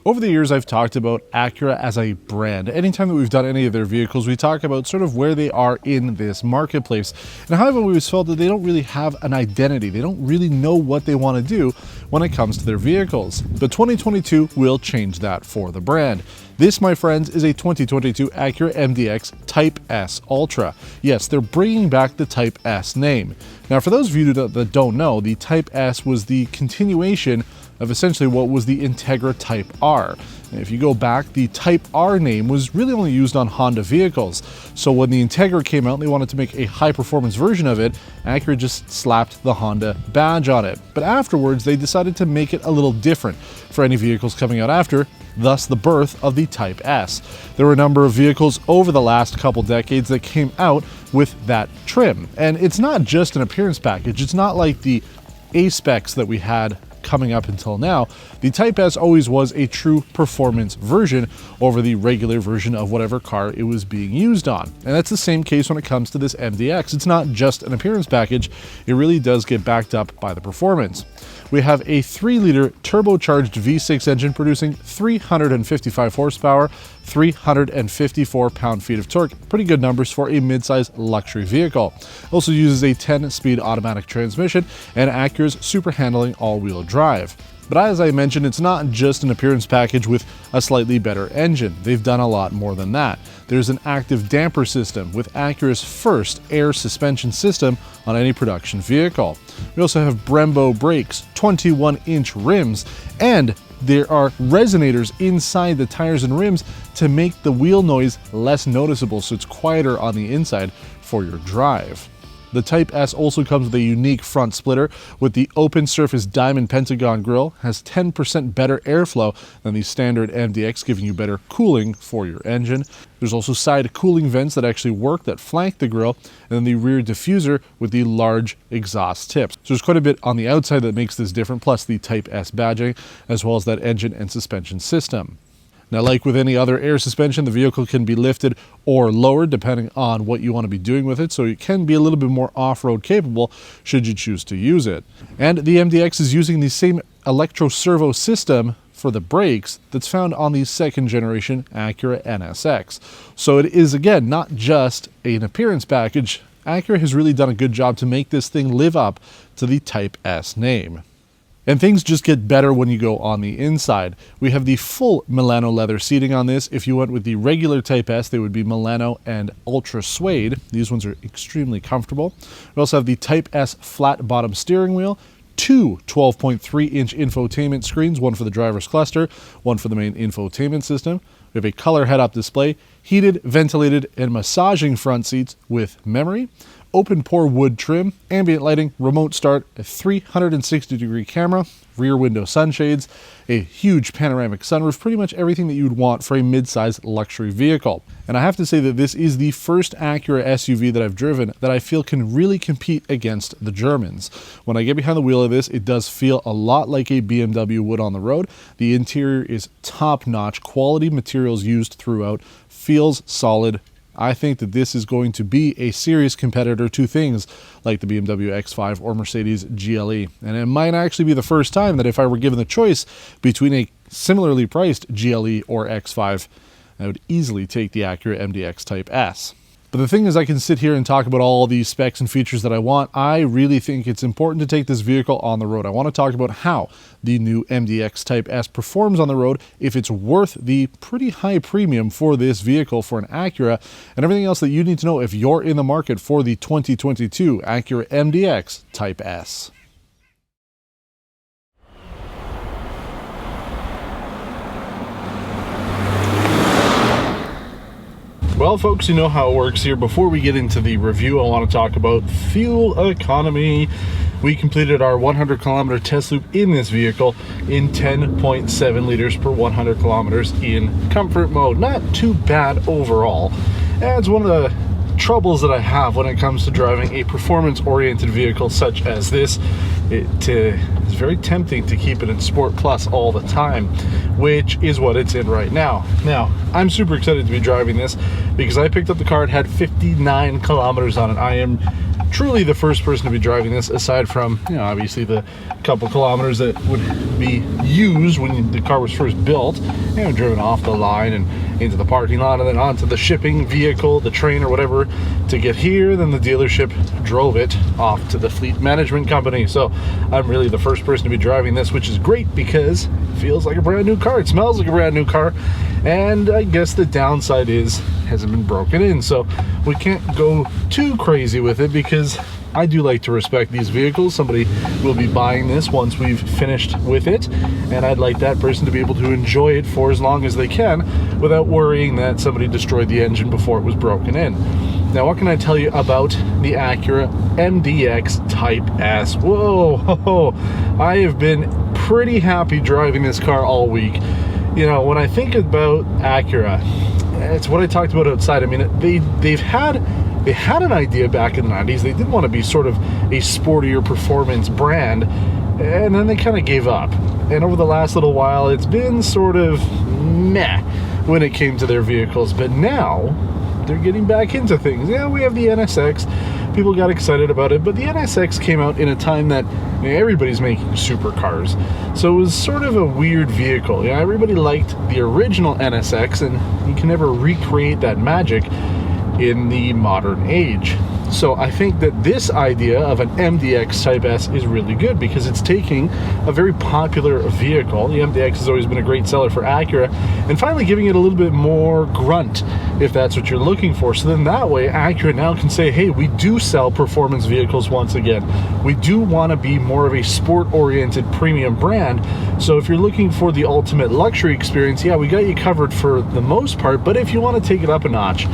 Over the years, I've talked about Acura as a brand. Anytime that we've done any of their vehicles, we talk about sort of where they are in this marketplace. And how I've always felt that they don't really have an identity. They don't really know what they want to do when it comes to their vehicles. But 2022 will change that for the brand. This, my friends, is a 2022 Acura MDX Type S Ultra. Yes, they're bringing back the Type S name. Now, for those of you that don't know, the Type S was the continuation of essentially what was the Integra Type R. And if you go back, the Type R name was really only used on Honda vehicles. So when the Integra came out and they wanted to make a high-performance version of it, Acura just slapped the Honda badge on it. But afterwards, they decided to make it a little different for any vehicles coming out after, thus the birth of the Type S. There were a number of vehicles over the last couple decades that came out with that trim. And it's not just an appearance package. It's not like the A-specs that we had coming up until now. The Type S always was a true performance version over the regular version of whatever car it was being used on. And that's the same case when it comes to this MDX. It's not just an appearance package, it really does get backed up by the performance. We have a 3-liter turbocharged V6 engine producing 355 horsepower, 354 pound-feet of torque. Pretty good numbers for a mid-size luxury vehicle. It also uses a 10-speed automatic transmission and Acura's super handling all-wheel drive. But as I mentioned, it's not just an appearance package with a slightly better engine. They've done a lot more than that. There's an active damper system with Acura's first air suspension system on any production vehicle. We also have Brembo brakes, 21-inch rims, and there are resonators inside the tires and rims to make the wheel noise less noticeable, so it's quieter on the inside for your drive. The Type S also comes with a unique front splitter with the open surface diamond pentagon grille, has 10% better airflow than the standard MDX, giving you better cooling for your engine. There's also side cooling vents that actually work that flank the grille, and then the rear diffuser with the large exhaust tips. So there's quite a bit on the outside that makes this different, plus the Type S badging, as well as that engine and suspension system. Now, like with any other air suspension, the vehicle can be lifted or lowered depending on what you want to be doing with it, so it can be a little bit more off-road capable should you choose to use it. And the MDX is using the same electro-servo system for the brakes that's found on the second generation Acura NSX. So it is, again, not just an appearance package. Acura has really done a good job to make this thing live up to the Type S name. And things just get better when you go on the inside. We have the full Milano leather seating on this. If you went with the regular Type S, they would be Milano and Ultra Suede. These ones are extremely comfortable. We also have the Type S flat bottom steering wheel, 2 12.3-inch infotainment screens, one for the driver's cluster, one for the main infotainment system. We have a color head-up display, heated, ventilated, and massaging front seats with memory, open pore wood trim, ambient lighting, remote start, a 360-degree camera, rear window sunshades, a huge panoramic sunroof, pretty much everything that you'd want for a mid-size luxury vehicle. And I have to say that this is the first Acura SUV that I've driven that I feel can really compete against the Germans. When I get behind the wheel of this, it does feel a lot like a BMW would on the road. The interior is top-notch, quality materials used throughout, feels solid. I think that this is going to be a serious competitor to things like the BMW X5 or Mercedes GLE. And it might actually be the first time that if I were given the choice between a similarly priced GLE or X5, I would easily take the Acura MDX Type S. But the thing is, I can sit here and talk about all these specs and features that I want. I really think it's important to take this vehicle on the road. I want to talk about how the new MDX Type S performs on the road, if it's worth the pretty high premium for this vehicle for an Acura, and everything else that you need to know if you're in the market for the 2022 Acura MDX Type S. Well, folks, you know how it works here. Before we get into the review, I want to talk about fuel economy. We completed our 100-kilometer test loop in this vehicle in 10.7 liters per 100 kilometers in comfort mode. Not too bad overall. And it's one of the troubles that I have when it comes to driving a performance-oriented vehicle such as this. It's very tempting to keep it in Sport Plus all the time, which is what it's in right now. Now, I'm super excited to be driving this because I picked up the car. It had 59 kilometers on it. I am truly the first person to be driving this, aside from, you know, obviously the couple kilometers that would be used when the car was first built, you know, driven off the line and into the parking lot and then onto the shipping vehicle, the train or whatever, to get here. Then the dealership drove it off to the fleet management company. So I'm really the first person to be driving this, which is great because it feels like a brand new car. It smells like a brand new car. And I guess the downside is it hasn't been broken in. So we can't go too crazy with it because I do like to respect these vehicles. Somebody will be buying this once we've finished with it, and I'd like that person to be able to enjoy it for as long as they can without worrying that somebody destroyed the engine before it was broken in. Now, what can I tell you about the Acura MDX Type S? Whoa, I have been pretty happy driving this car all week. You know, when I think about Acura, it's what I talked about outside. I mean, they had an idea back in the 90s. They did want to be sort of a sportier performance brand, and then they kind of gave up. And over the last little while, it's been sort of meh when it came to their vehicles. But now they're getting back into things. Yeah, we have the NSX. People got excited about it, but the NSX came out in a time that everybody's making supercars. So it was sort of a weird vehicle. Yeah, everybody liked the original NSX, and you can never recreate that magic in the modern age. So I think that this idea of an MDX Type S is really good because it's taking a very popular vehicle. The MDX has always been a great seller for Acura, and finally giving it a little bit more grunt, if that's what you're looking for. So then that way Acura now can say, hey, we do sell performance vehicles once again. We do want to be more of a sport-oriented premium brand. So if you're looking for the ultimate luxury experience, yeah, we got you covered for the most part, but if you want to take it up a notch,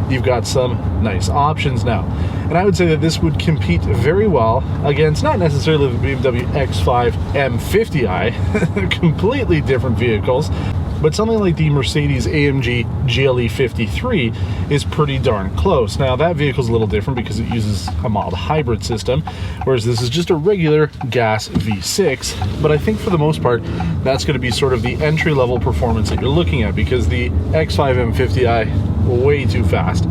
you've got some nice options now. And I would say that this would compete very well against not necessarily the BMW X5 M50i, completely different vehicles, but something like the Mercedes AMG GLE 53 is pretty darn close. Now that vehicle's a little different because it uses a mild hybrid system, whereas this is just a regular gas V6. But I think for the most part, that's going to be sort of the entry-level performance that you're looking at, because the X5 M50i, way too fast.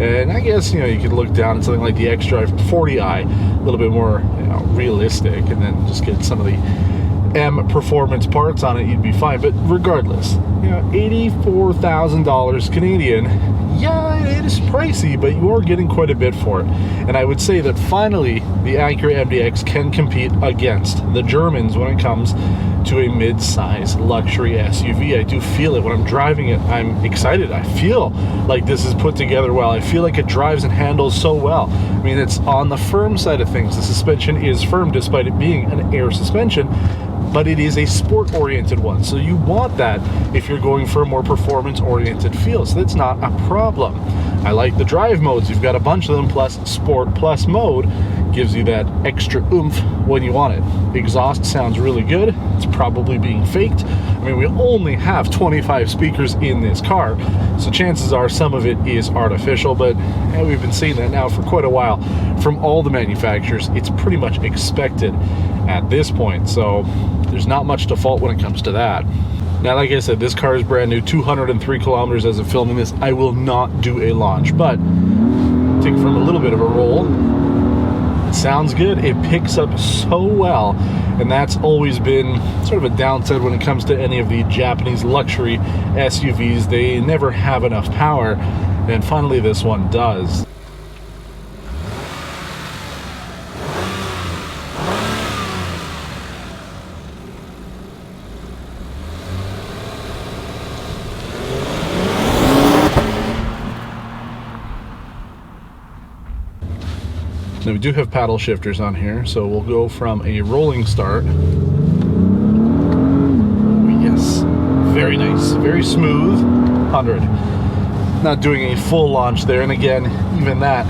And I guess, you know, you could look down at something like the X-Drive 40i, a little bit more, you know, realistic, and then just get some of the M performance parts on it, you'd be fine. But regardless, you know, $84,000 Canadian, yeah, it is pricey, but you are getting quite a bit for it. And I would say that finally the Acura MDX can compete against the Germans when it comes to a mid-size luxury SUV. I do feel it when I'm driving it. I'm excited. I feel like this is put together well. I feel like it drives and handles so well. I mean, it's on the firm side of things. The suspension is firm despite it being an air suspension, but it is a sport-oriented one. So you want that if you're going for a more performance-oriented feel. So that's not a problem. I like the drive modes. You've got a bunch of them, plus Sport Plus mode gives you that extra oomph when you want it. Exhaust sounds really good. It's probably being faked. I mean, we only have 25 speakers in this car, so chances are some of it is artificial, but we've been seeing that now for quite a while from all the manufacturers. It's pretty much expected at this point, so there's not much to fault when it comes to that. Now, like I said, this car is brand new, 203 kilometers as of filming this. I will not do a launch, but take from a little bit of a roll. It sounds good. It picks up so well, and that's always been sort of a downside when it comes to any of the Japanese luxury SUVs. They never have enough power, and finally this one does. Now we do have paddle shifters on here, so we'll go from a rolling start. Oh, yes, very nice, very smooth, 100. Not doing a full launch there, and again, even that,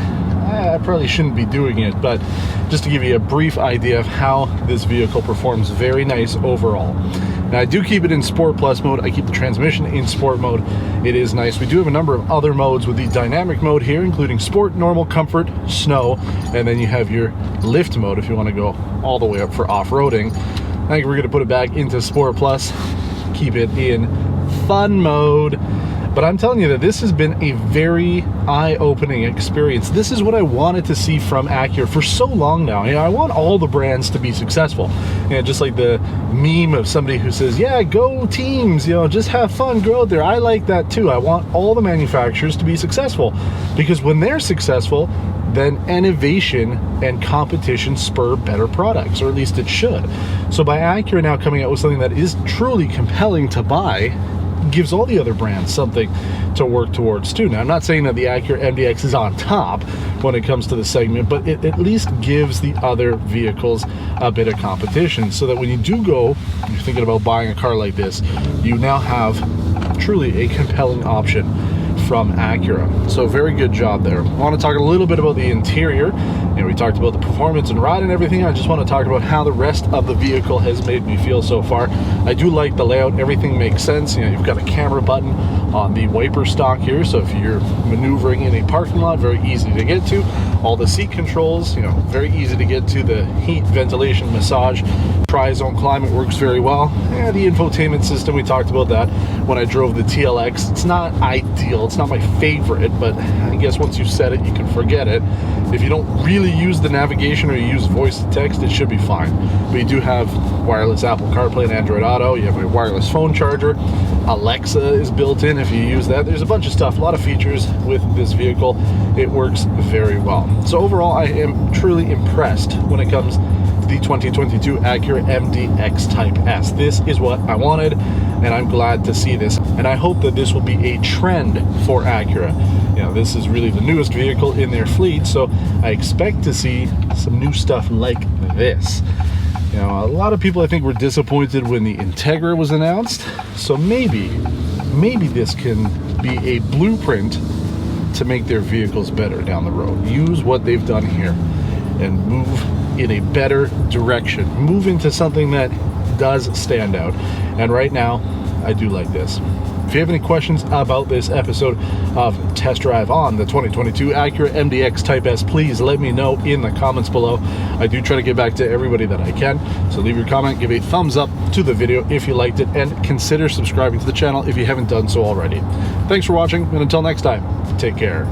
I probably shouldn't be doing it, but just to give you a brief idea of how this vehicle performs, very nice overall. Now I do keep it in Sport Plus mode. I keep the transmission in Sport mode. It is nice. We do have a number of other modes with the dynamic mode here, including Sport, Normal, Comfort, Snow, and then you have your Lift mode if you want to go all the way up for off-roading. I think we're going to put it back into Sport Plus, keep it in Fun mode. But I'm telling you that this has been a very eye-opening experience. This is what I wanted to see from Acura for so long now. You know, I want all the brands to be successful. You know, just like the meme of somebody who says, yeah, go teams, you know, just have fun, go out there. I like that too. I want all the manufacturers to be successful, because when they're successful, then innovation and competition spur better products, or at least it should. So by Acura now coming out with something that is truly compelling to buy, gives all the other brands something to work towards too. Now, I'm not saying that the Acura MDX is on top when it comes to the segment, but it at least gives the other vehicles a bit of competition, so that when you do go, you're thinking about buying a car like this, you now have truly a compelling option from Acura. So very good job there. I want to talk a little bit about the interior. And we talked about the performance and ride and everything. I just want to talk about how the rest of the vehicle has made me feel so far. I do like the layout. Everything makes sense. You know, you've got a camera button on the wiper stock here, so if you're maneuvering in a parking lot, very easy to get to. All the seat controls, you know, very easy to get to. The heat, ventilation, massage, tri-zone climate works very well. And the infotainment system, we talked about that when I drove the TLX. It's not ideal, it's not my favorite, but I guess once you set it, you can forget it. If you don't really use the navigation or you use voice to text, it should be fine. But you do have wireless Apple CarPlay and Android Auto. You have a wireless phone charger. Alexa is built in if you use that. There's a bunch of stuff, a lot of features with this vehicle. It works very well. So overall, I am truly impressed when it comes to the 2022 Acura MDX Type S. This is what I wanted, and I'm glad to see this. And I hope that this will be a trend for Acura. You know, this is really the newest vehicle in their fleet, so I expect to see some new stuff like this. You know, a lot of people, I think, were disappointed when the Integra was announced, so maybe this can be a blueprint to make their vehicles better down the road. Use what they've done here and move in a better direction. Move into something that does stand out. And right now, I do like this. If you have any questions about this episode of Test Drive on the 2022 Acura MDX Type S, please let me know in the comments below. I do try to get back to everybody that I can, so leave your comment, give a thumbs up to the video if you liked it, and consider subscribing to the channel if you haven't done so already. Thanks for watching, and until next time, take care.